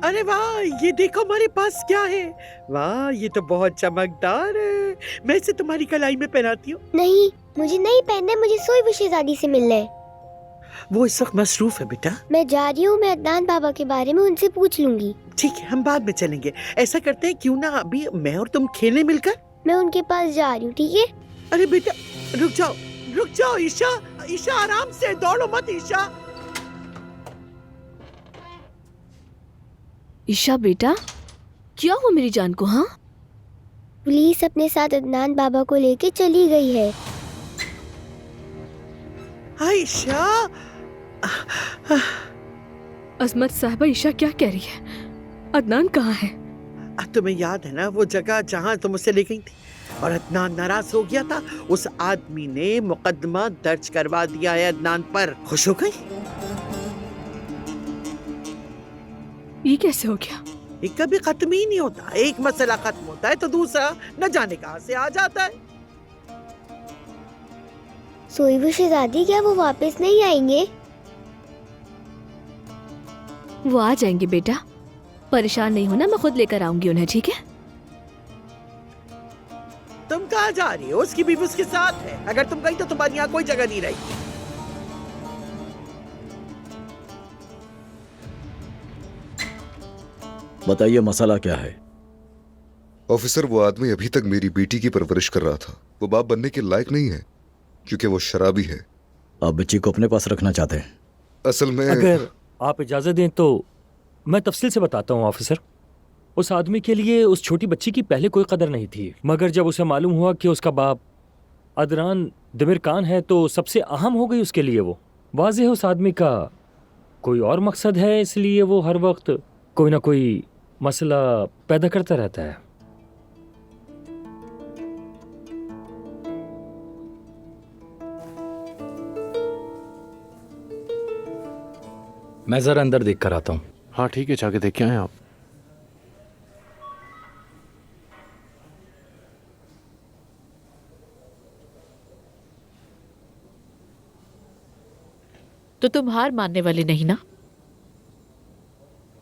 अरे वाह, ये देखो हमारे पास क्या है। वाह, ये तो बहुत चमकदार है। मैं इसे तुम्हारी कलाई में पहनाती हूँ। नहीं, मुझे नहीं पहनना, मुझे सोई वो शहजादी से मिलना है। वो इस वक्त मसरूफ है बेटा। मैं जा रही हूँ, मैं अदनान बाबा के बारे में उनसे पूछ लूंगी। ठीक है, हम बाद में चलेंगे। ऐसा करते हैं, क्यों ना अभी मैं और तुम खेलें मिलकर। मैं उनके पास जा रही हूँ, ठीक है? अरे बेटा, रुक जाओ, रुक जाओ ईशा। ईशा आराम से, दौड़ो मत ईशा। ईशा बेटा, क्या हुआ मेरी जान को? हाँ, पुलिस अपने साथ अदनान बाबा को लेके चली गई है। आयशा, अजमत साहबा, ईशा क्या कह रही है? अदनान कहाँ है? तुम्हें याद है ना वो जगह जहाँ तुम उसे ले गई थी और अदनान नाराज हो गया था? उस आदमी ने मुकदमा दर्ज करवा दिया है अदनान पर। खुश हो गई? ये कैसे हो गया? ये कभी खत्म ही नहीं होता। एक मसला खत्म होता है तो दूसरा न जाने कहां से आ जाता है। सोई वो शहजादी, क्या वो वापस नहीं आएंगे? वो आ जाएंगे बेटा, परेशान नहीं होना, मैं खुद लेकर आऊंगी उन्हें, ठीक है? तुम कहाँ जा रही हो? उसकी बीवी उसके साथ है। अगर तुम गई तो तुम्हारी यहाँ कोई जगह नहीं रहेगी। बताइए, मसला क्या है? ऑफिसर, वो आदमी अभी तक मेरी बेटी की परवरिश कर रहा था। वो बाप बनने के लायक नहीं है क्योंकि वो शराबी है। आप बच्ची को अपने पास रखना चाहते हैं? असल में अगर आप इजाजत दें तो मैं तफसील से बताता हूँ ऑफिसर। उस आदमी के लिए उस छोटी बच्ची की पहले कोई कदर नहीं थी, मगर जब उसे मालूम हुआ कि उसका बाप अदनान दिमिर खान है तो सबसे अहम हो गई उसके लिए वो। वाज़ेह है उस आदमी का कोई और मकसद है, इसलिए वो हर वक्त कोई ना कोई मसला पैदा करता रहता है। मैं जरा अंदर देख कर आता हूँ। हाँ ठीक है, जाके देख के आए आप। तो तुम हार मानने वाले नहीं ना?